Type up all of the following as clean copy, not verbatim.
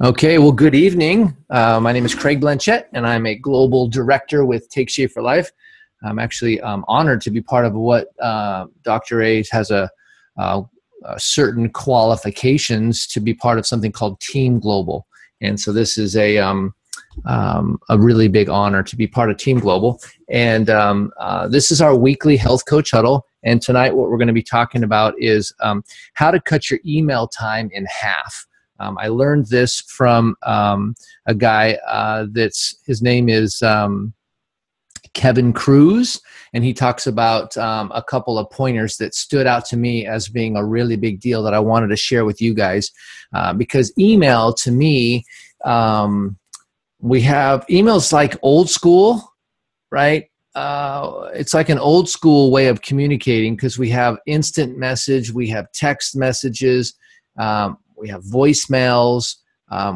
Okay, well, good evening. My name is Craig Blanchette, and I'm a global director with Take Shape for Life. I'm actually honored to be part of what Dr. A has a certain qualifications to be part of something called Team Global. And so this is a really big honor to be part of Team Global. And this is our weekly Health Coach Huddle. And tonight what we're going to be talking about is how to cut your email time in half. I learned this from a guy his name is Kevin Cruz, and he talks about a couple of pointers that stood out to me as being a really big deal that I wanted to share with you guys. Because email, to me, we have emails like old school, right? It's like an old school way of communicating because we have instant message, we have text messages, we have voicemails,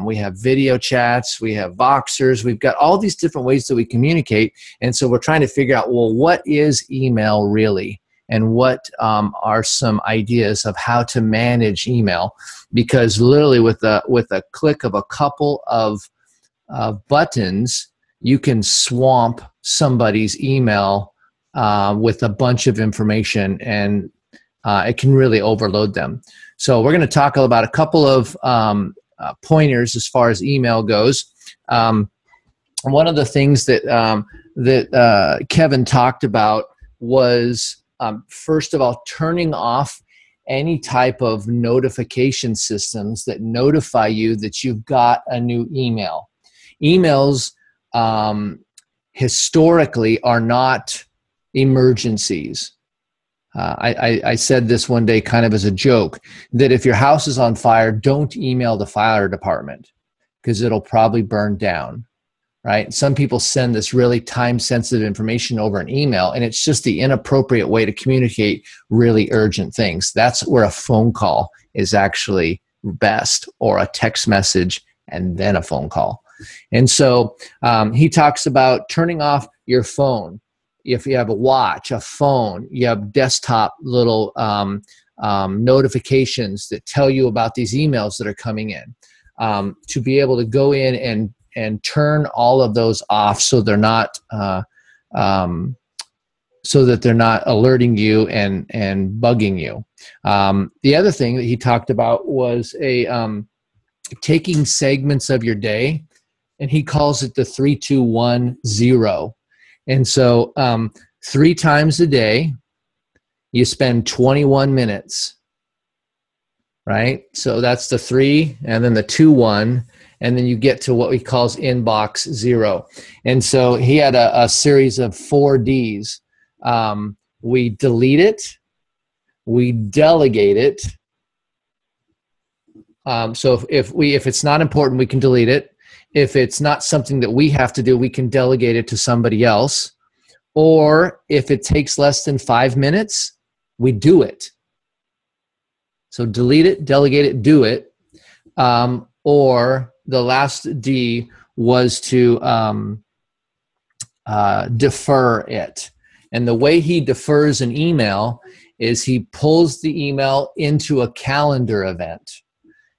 we have video chats, we have Voxers, we've got all these different ways that we communicate. And so we're trying to figure out, well, what is email really? And what are some ideas of how to manage email? Because literally with a click of a couple of buttons, you can swamp somebody's email with a bunch of information, and it can really overload them. So we're going to talk about a couple of pointers as far as email goes. One of the things that Kevin talked about was, first of all, turning off any type of notification systems that notify you that you've got a new email. Emails historically are not emergencies. I said this one day kind of as a joke, that if your house is on fire, don't email the fire department because it'll probably burn down, right? Some people send this really time-sensitive information over an email, and it's just the inappropriate way to communicate really urgent things. That's where a phone call is actually best, or a text message and then a phone call. And so he talks about turning off your phone. If you have a watch, a phone, you have desktop little notifications that tell you about these emails that are coming in, to be able to go in and turn all of those off so they're not alerting you and bugging you. The other thing that he talked about was taking segments of your day, and he calls it the 3-2-1-0. And so 3 times a day, you spend 21 minutes, right? So that's the 3, and then the 2-1, and then you get to what he calls inbox 0. And so he had a series of 4 Ds. We delete it, we delegate it. So if it's not important, we can delete it. If it's not something that we have to do, we can delegate it to somebody else. Or if it takes less than 5 minutes, we do it. So delete it, delegate it, do it. Or the last D was to defer it. And the way he defers an email is he pulls the email into a calendar event.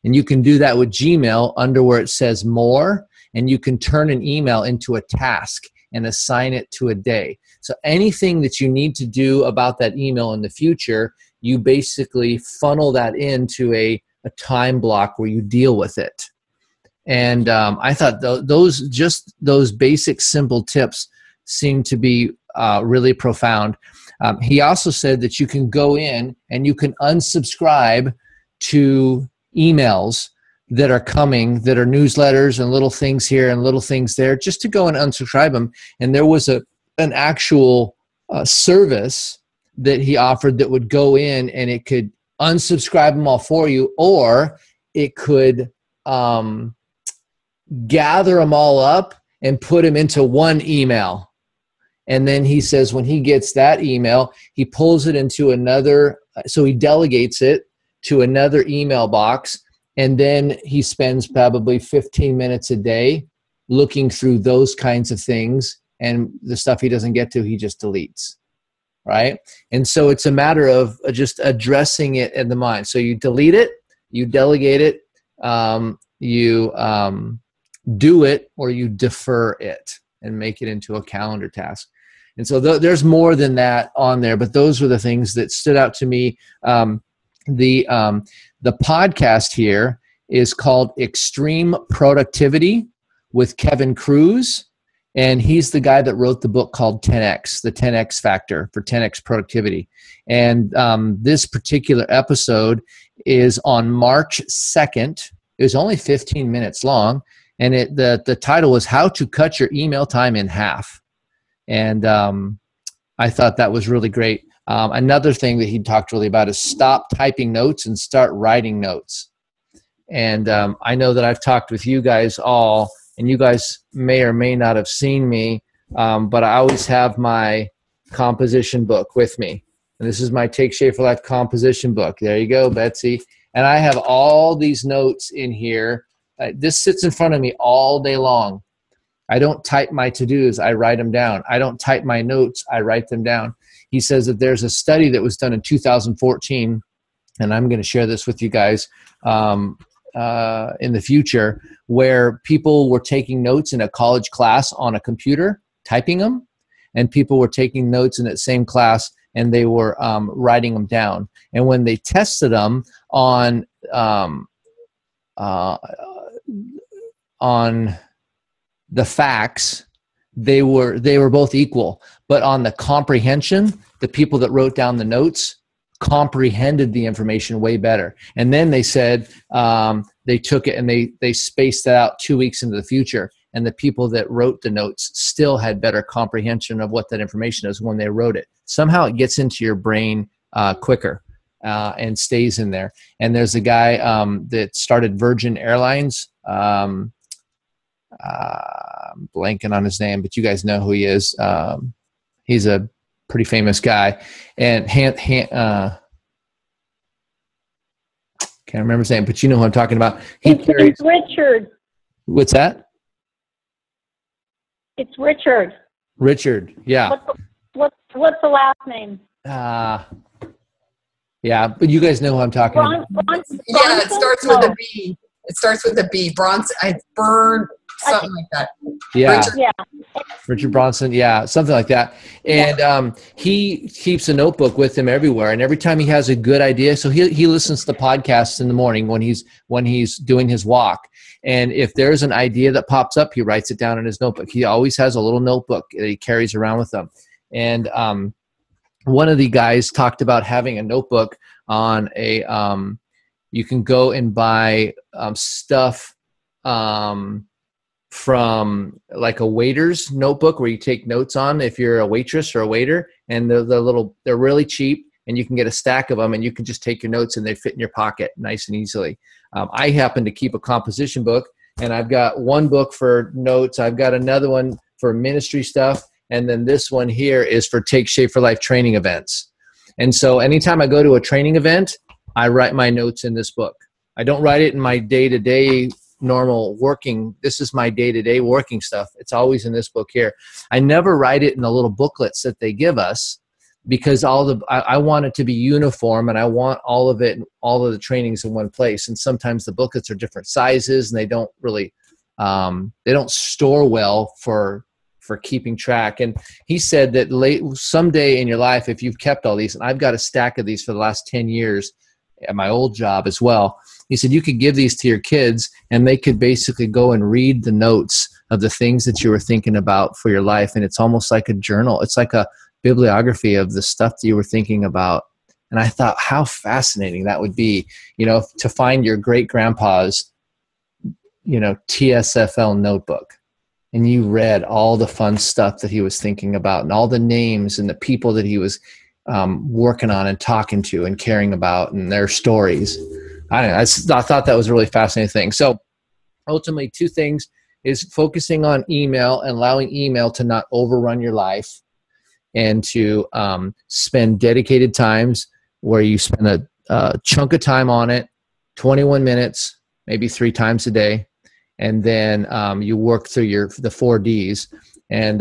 And you can do that with Gmail under where it says more, and you can turn an email into a task and assign it to a day. So anything that you need to do about that email in the future, you basically funnel that into a time block where you deal with it. And I thought those basic simple tips seem to be really profound. He also said that you can go in and you can unsubscribe to emails that are coming, that are newsletters and little things here and little things there, just to go and unsubscribe them. And there was an actual service that he offered that would go in and it could unsubscribe them all for you, or it could gather them all up and put them into one email. And then he says when he gets that email, he pulls it into another, so he delegates it to another email box, and then he spends probably 15 minutes a day looking through those kinds of things, and the stuff he doesn't get to, he just deletes, right? And so it's a matter of just addressing it in the mind. So you delete it, you delegate it, you do it or you defer it and make it into a calendar task. And so there's more than that on there, but those were the things that stood out to me. The podcast here is called Extreme Productivity with Kevin Cruz. And he's the guy that wrote the book called 10X, the 10X Factor for 10X Productivity. And this particular episode is on March 2nd. It was only 15 minutes long. And the title was How to Cut Your Email Time in Half. And I thought that was really great. Another thing that he talked really about is stop typing notes and start writing notes. And I know that I've talked with you guys all, and you guys may or may not have seen me, but I always have my composition book with me. And this is my Take Shape for Life composition book. There you go, Betsy. And I have all these notes in here. This sits in front of me all day long. I don't type my to-dos, I write them down. I don't type my notes, I write them down. He says that there's a study that was done in 2014, and I'm going to share this with you guys in the future, where people were taking notes in a college class on a computer, typing them, and people were taking notes in that same class and they were writing them down. And when they tested them on the facts, they were both equal. But on the comprehension, the people that wrote down the notes comprehended the information way better. And then they said they took it and they spaced it out 2 weeks into the future. And the people that wrote the notes still had better comprehension of what that information is when they wrote it. Somehow it gets into your brain quicker and stays in there. And there's a guy that started Virgin Airlines. I'm blanking on his name, but you guys know who he is. He's a pretty famous guy. And can't remember his name, but you know who I'm talking about. It's Richard. What's that? It's Richard. Richard, yeah. What's the last name? Yeah, but you guys know who I'm talking about. Branson? Yeah, it starts with a B. It starts with a B. Branson, something like that. Yeah. Yeah. Richard Branson, yeah, something like that. And he keeps a notebook with him everywhere. And every time he has a good idea, so he listens to the podcasts in the morning when he's doing his walk. And if there's an idea that pops up, he writes it down in his notebook. He always has a little notebook that he carries around with him. And one of the guys talked about having a notebook on a you can go and buy stuff from like a waiter's notebook where you take notes on if you're a waitress or a waiter, and they're really cheap, and you can get a stack of them and you can just take your notes and they fit in your pocket nice and easily. I happen to keep a composition book, and I've got one book for notes. I've got another one for ministry stuff. And then this one here is for Take Shape for Life training events. And so anytime I go to a training event, I write my notes in this book. I don't write it in my day-to-day normal working. This is my day-to-day working stuff. It's always in this book here. I never write it in the little booklets that they give us, because I want it to be uniform, and I want all of it, all of the trainings in one place. And sometimes the booklets are different sizes, and they don't really, they don't store well for keeping track. And he said that someday in your life, if you've kept all these, and I've got a stack of these for the last 10 years at my old job as well, he said you could give these to your kids and they could basically go and read the notes of the things that you were thinking about for your life. And it's almost like a journal. It's like a bibliography of the stuff that you were thinking about. And I thought how fascinating that would be, to find your great grandpa's, TSFL notebook. And you read all the fun stuff that he was thinking about, and all the names and the people that he was working on and talking to and caring about, and their stories. I thought that was a really fascinating thing. So ultimately, two things is focusing on email and allowing email to not overrun your life, and to spend dedicated times where you spend a chunk of time on it, 21 minutes, maybe 3 times a day. And then you work through the 4 Ds. And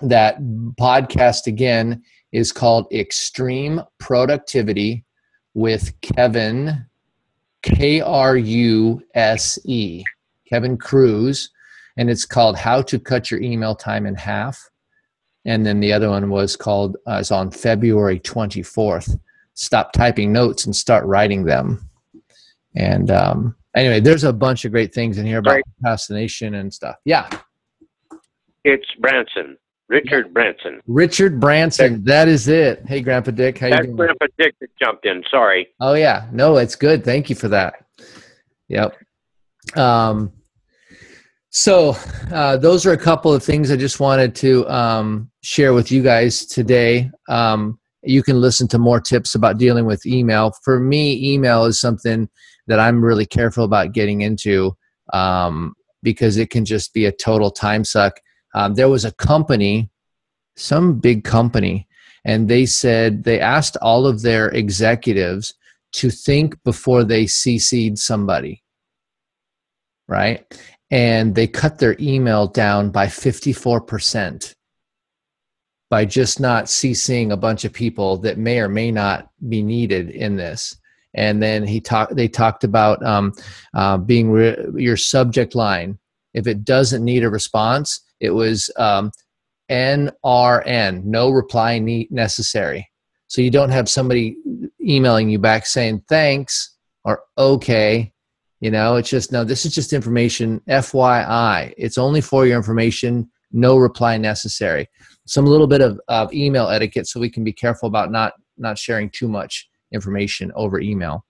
that podcast, again, is called Extreme Productivity with Kevin Kruse, Kevin Cruz, and it's called How to Cut Your Email Time in Half. And then the other one was called, is on February 24th, Stop Typing Notes and Start Writing Them. And anyway, there's a bunch of great things in here about procrastination and stuff. Yeah. It's Branson. Richard Branson. Richard Branson. That is it. Hey, Grandpa Dick. How you doing? Grandpa Dick that jumped in. Sorry. Oh, yeah. No, it's good. Thank you for that. Yep. So those are a couple of things I just wanted to share with you guys today. You can listen to more tips about dealing with email. For me, email is something that I'm really careful about getting into because it can just be a total time suck. There was a company, some big company, and they said they asked all of their executives to think before they CC'd somebody, right? And they cut their email down by 54% by just not CCing a bunch of people that may or may not be needed in this. And then they talked about being your subject line. If it doesn't need a response, it was NRN, no reply necessary. So you don't have somebody emailing you back saying thanks or okay. You know, it's just, no, this is just information, FYI. It's only for your information, no reply necessary. Some little bit of email etiquette so we can be careful about not sharing too much information over email.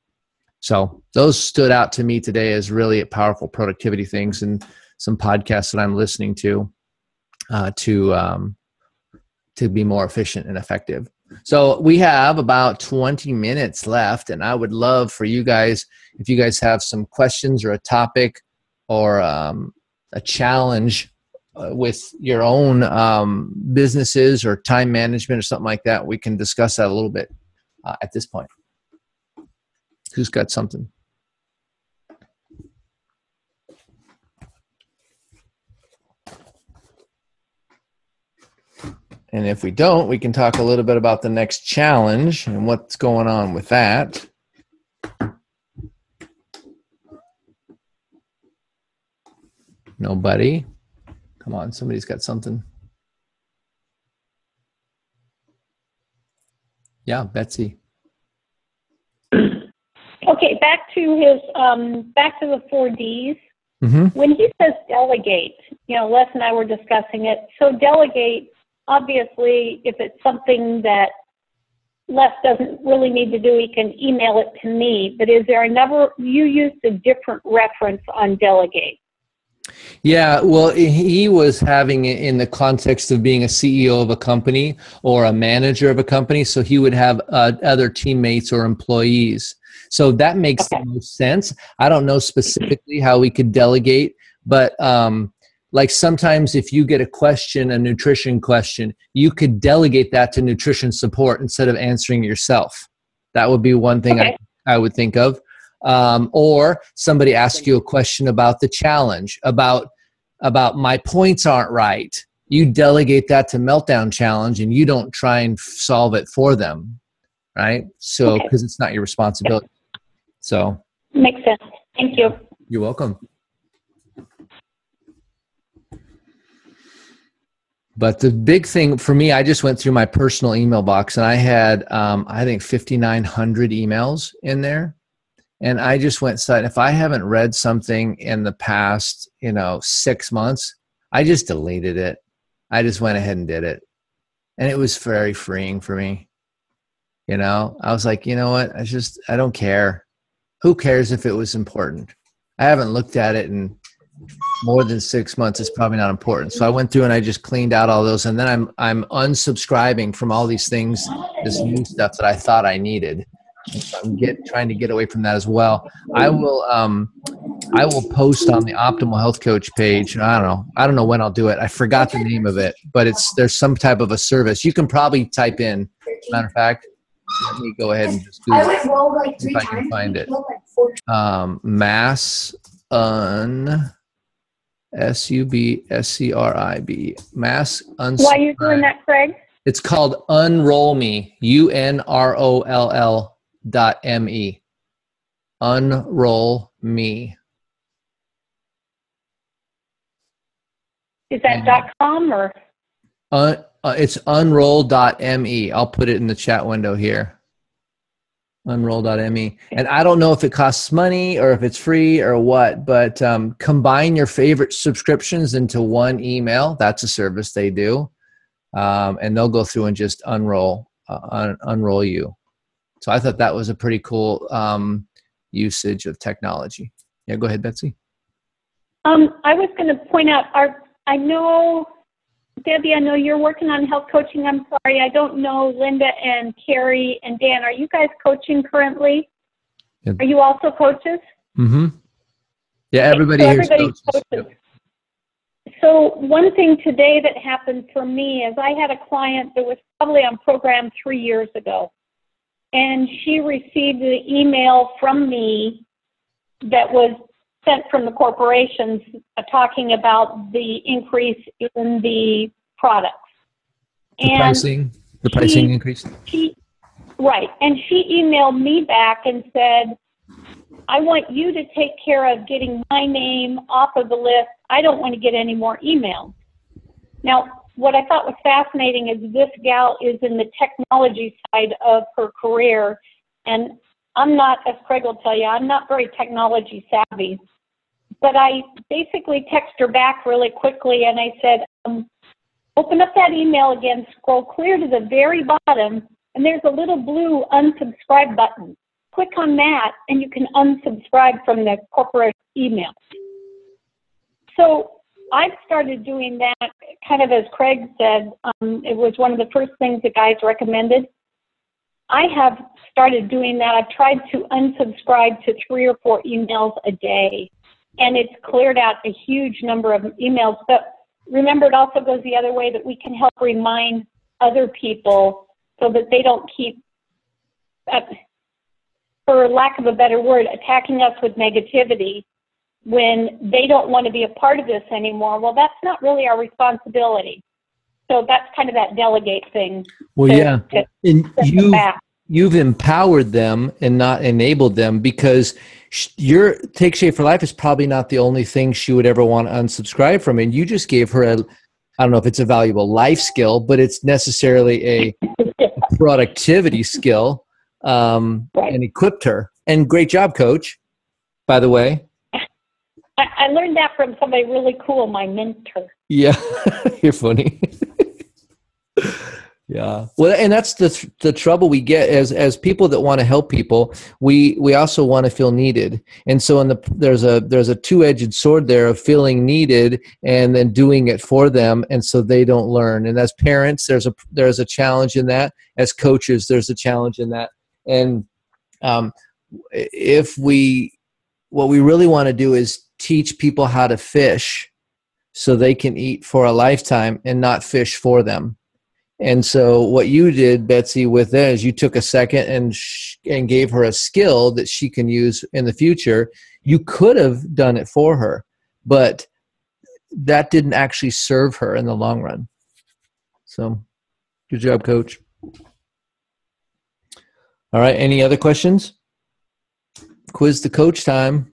So those stood out to me today as really powerful productivity things and some podcasts that I'm listening to be more efficient and effective. So we have about 20 minutes left, and I would love for you guys, if you guys have some questions or a topic or a challenge with your own businesses or time management or something like that, we can discuss that a little bit at this point. Who's got something? And if we don't, we can talk a little bit about the next challenge and what's going on with that. Nobody? Come on, somebody's got something. Yeah, Betsy. Okay, back to the 4 Ds. Mm-hmm. When he says delegate, Les and I were discussing it. So delegate, obviously, if it's something that Les doesn't really need to do, he can email it to me. But is there you used a different reference on delegate. Yeah, well, he was having it in the context of being a CEO of a company or a manager of a company. So he would have other teammates or employees. So that makes the most sense. I don't know specifically how we could delegate, but like sometimes if you get a nutrition question, you could delegate that to nutrition support instead of answering yourself. That would be one thing I would think of. Or somebody asks you a question about the challenge, about my points aren't right. You delegate that to Meltdown Challenge and you don't try and solve it for them, right? So, because it's not your responsibility. So. Makes sense. Thank you. You're welcome. But the big thing for me, I just went through my personal email box and I had, I think 5,900 emails in there. And I just went, if I haven't read something in the past, 6 months, I just deleted it. I just went ahead and did it. And it was very freeing for me. I was like, you know what? I don't care. Who cares if it was important? I haven't looked at it in more than 6 months. It's probably not important. So I went through and I just cleaned out all those. And then I'm unsubscribing from all these things, this new stuff that I thought I needed. So I'm trying to get away from that as well. I will post on the Optimal Health Coach page. I don't know when I'll do it. I forgot the name of it, but there's some type of a service. You can probably type in. Matter of fact, let me go ahead and just do it if I can find it. Mass SUBSCRIB. Mass Unsubscribe. Why are you doing that, Craig? It's called Unroll Me. UNROLL.me. Unroll Me. Is that .com or? It's unroll.me. I'll put it in the chat window here. Unroll.me. And I don't know if it costs money or if it's free or what, but combine your favorite subscriptions into one email. That's a service they do. And they'll go through and just unroll you. So I thought that was a pretty cool usage of technology. Yeah, go ahead, Betsy. I was going to point out, I know, Debbie, I know you're working on health coaching. I'm sorry, I don't know Linda and Carrie and Dan. Are you guys coaching currently? Yeah. Are you also coaches? Mm-hmm. Yeah, everybody here's coaches. Yep. So one thing today that happened for me is I had a client that was probably on program 3 years ago. And she received the email from me that was sent from the corporations talking about the increase in the products. The pricing increase? Right. And she emailed me back and said, I want you to take care of getting my name off of the list. I don't want to get any more emails. Now, what I thought was fascinating is this gal is in the technology side of her career, and I'm not, as Craig will tell you, I'm not very technology savvy. But I basically text her back really quickly, and I said, open up that email again, scroll clear to the very bottom, and there's a little blue unsubscribe button. Click on that, and you can unsubscribe from the corporate email. So I've started doing that, kind of as Craig said. It was one of the first things the guys recommended. I have started doing that. I've tried to unsubscribe to 3 or 4 emails a day, and it's cleared out a huge number of emails. But remember, it also goes the other way, that we can help remind other people so that they don't keep, for lack of a better word, attacking us with negativity when they don't want to be a part of this anymore. Well, that's not really our responsibility. So that's kind of that delegate thing. Well, yeah. And you've empowered them and not enabled them, because your Take Shape for Life is probably not the only thing she would ever want to unsubscribe from. And you just gave her I don't know if it's a valuable life skill, but it's necessarily a productivity skill, right, and equipped her. And great job, Coach, by the way. I learned that from somebody really cool, my mentor. Yeah, you're funny. Yeah. Well, and that's the trouble we get as people that want to help people. We also want to feel needed, and so there's a two-edged sword there of feeling needed and then doing it for them, and so they don't learn. And as parents, there's a challenge in that. As coaches, there's a challenge in that. And what we really want to do is teach people how to fish so they can eat for a lifetime and not fish for them. And so what you did, Betsy, with that is you took a second and gave her a skill that she can use in the future. You could have done it for her, but that didn't actually serve her in the long run. So good job, Coach. All right. Any other questions? Quiz the coach time.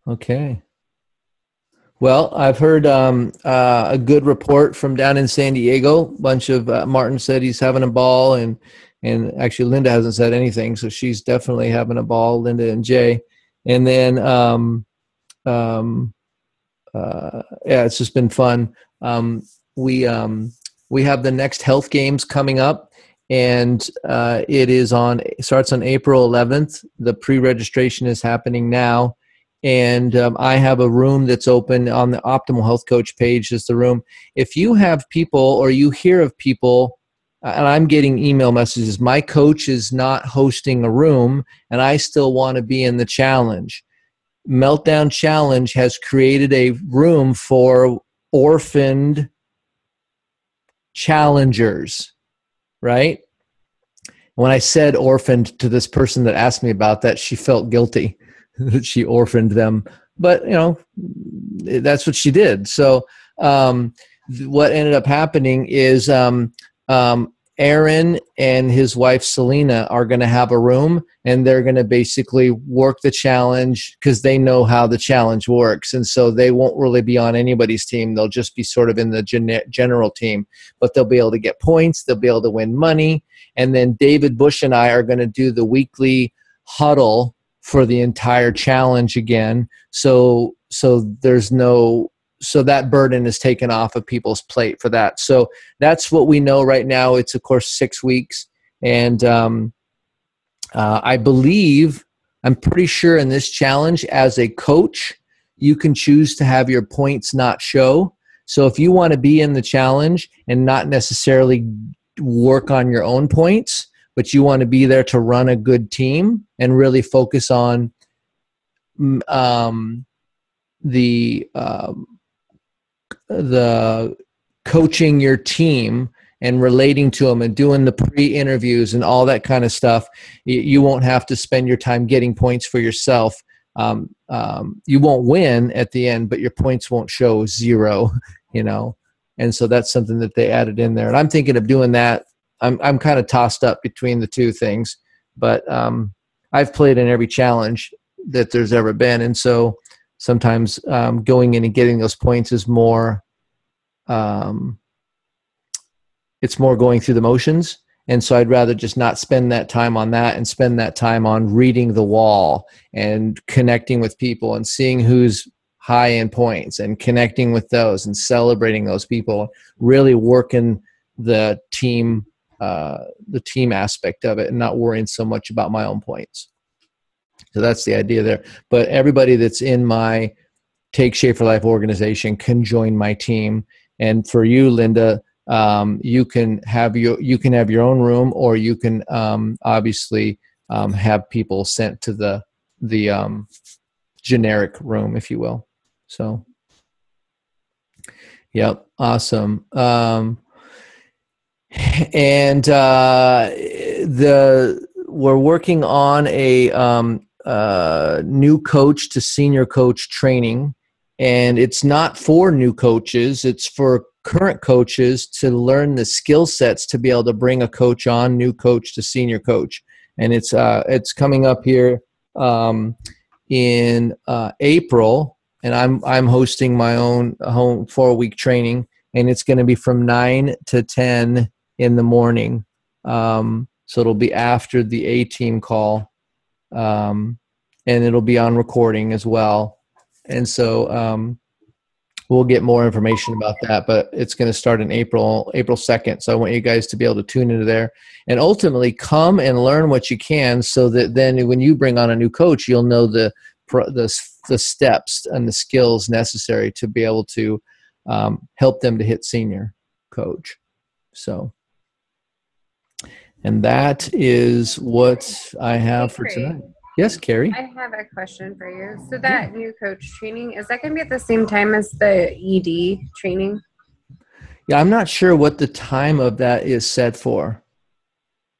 Okay. Well, I've heard a good report from down in San Diego. A bunch of Martin said he's having a ball, and actually Linda hasn't said anything, so she's definitely having a ball. Linda and Jay, and then yeah, it's just been fun. We have the next health games coming up, and it starts on April 11th. The pre-registration is happening now. And I have a room that's open on the Optimal Health Coach page. Is the room. If you have people or you hear of people, and I'm getting email messages, my coach is not hosting a room and I still want to be in the challenge. Meltdown Challenge has created a room for orphaned challengers, right? When I said orphaned to this person that asked me about that, she felt guilty that she orphaned them, but that's what she did. So what ended up happening is Aaron and his wife Selena are going to have a room, and they're going to basically work the challenge because they know how the challenge works. And so they won't really be on anybody's team. They'll just be sort of in the general team, but they'll be able to get points. They'll be able to win money. And then David Bush and I are going to do the weekly huddle for the entire challenge again. So that burden is taken off of people's plate for that. So that's what we know right now. It's, of course, 6 weeks. And I believe, I'm pretty sure in this challenge, as a coach, you can choose to have your points not show. So if you want to be in the challenge and not necessarily work on your own points, but you want to be there to run a good team and really focus on the coaching your team and relating to them and doing the pre-interviews and all that kind of stuff, you won't have to spend your time getting points for yourself. You won't win at the end, but your points won't show 0, and so that's something that they added in there. And I'm thinking of doing that. I'm kind of tossed up between the two things, but I've played in every challenge that there's ever been, and so sometimes going in and getting those points is more, it's more going through the motions. And so I'd rather just not spend that time on that and spend that time on reading the wall and connecting with people and seeing who's high in points and connecting with those and celebrating those people, really working the team aspect of it and not worrying so much about my own points. So that's the idea there. But everybody that's in my Take Shape for Life organization can join my team. And for you, Linda, you can have your own room, or you can obviously have people sent to the generic room, if you will. So, yep, awesome. And we're working on a new coach to senior coach training, and it's not for new coaches, it's for current coaches to learn the skill sets to be able to bring a coach on, new coach to senior coach. And it's coming up here in April, and I'm hosting my own 4-week training, and it's going to be from 9 to 10 in the morning. So it'll be after the A-team call. And it'll be on recording as well. And so we'll get more information about that, but it's going to start in April 2nd. So I want you guys to be able to tune into there and ultimately come and learn what you can, so that then when you bring on a new coach, you'll know the steps and the skills necessary to be able to help them to hit senior coach. So, and that is what I have for tonight. Yes, Carrie? I have a question for you. So that new coach training, is that going to be at the same time as the ED training? Yeah, I'm not sure what the time of that is set for,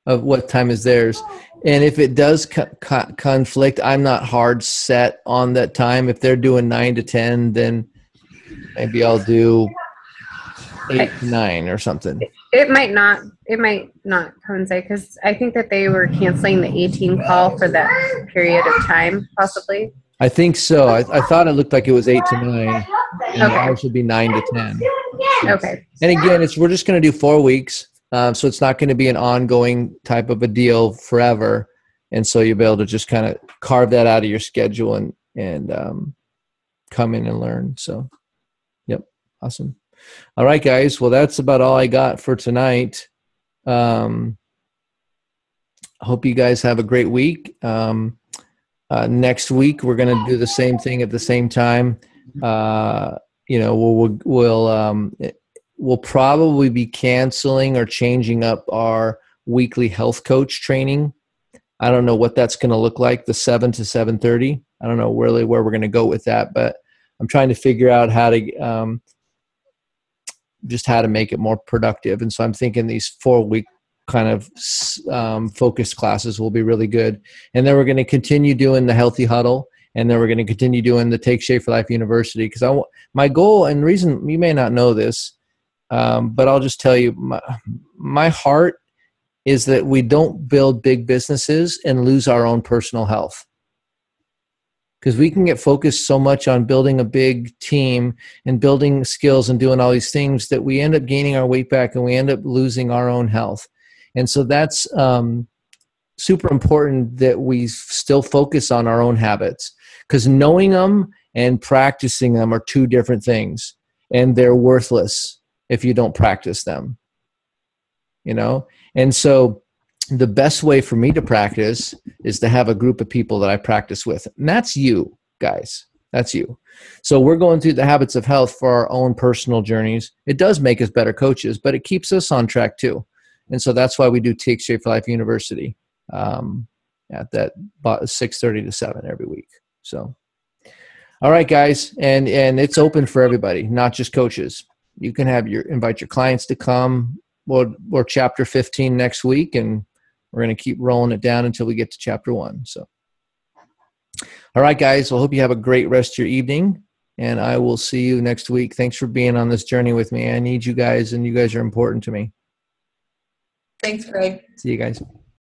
of what time is theirs. And if it does conflict, I'm not hard set on that time. If they're doing 9 to 10, then maybe I'll do 8 to 9 or something. It might not coincide, because I think that they were canceling the 18 call for that period of time, possibly. I think so. I thought it looked like it was 8 to 9, and ours would be 9 to 10. Okay. And again, we're just going to do 4 weeks, so it's not going to be an ongoing type of a deal forever. And so you'll be able to just kind of carve that out of your schedule and come in and learn. So, yep, awesome. All right, guys. Well, that's about all I got for tonight. I hope you guys have a great week. Next week, we're going to do the same thing at the same time. We'll probably be canceling or changing up our weekly health coach training. I don't know what that's going to look like, the 7 to 7:30. I don't know really where we're going to go with that, but I'm trying to figure out how to make it more productive. And so I'm thinking these 4-week kind of focused classes will be really good. And then we're going to continue doing the Healthy Huddle, and then we're going to continue doing the Take Shape for Life University. Because my goal, and reason you may not know this, but I'll just tell you, my heart is that we don't build big businesses and lose our own personal health. Because we can get focused so much on building a big team and building skills and doing all these things that we end up gaining our weight back and we end up losing our own health. And so that's super important that we still focus on our own habits, because knowing them and practicing them are two different things, and they're worthless if you don't practice them, you know? And so the best way for me to practice is to have a group of people that I practice with. And that's you guys. That's you. So we're going through the habits of health for our own personal journeys. It does make us better coaches, but it keeps us on track too. And so that's why we do Take Shape for Life University at that 6:30 to 7 every week. So, all right, guys. And it's open for everybody, not just coaches. You can invite your clients to come. We're chapter 15 next week, and we're going to keep rolling it down until we get to chapter 1. So, all right, guys. Well, hope you have a great rest of your evening, and I will see you next week. Thanks for being on this journey with me. I need you guys, and you guys are important to me. Thanks, Craig. See you guys.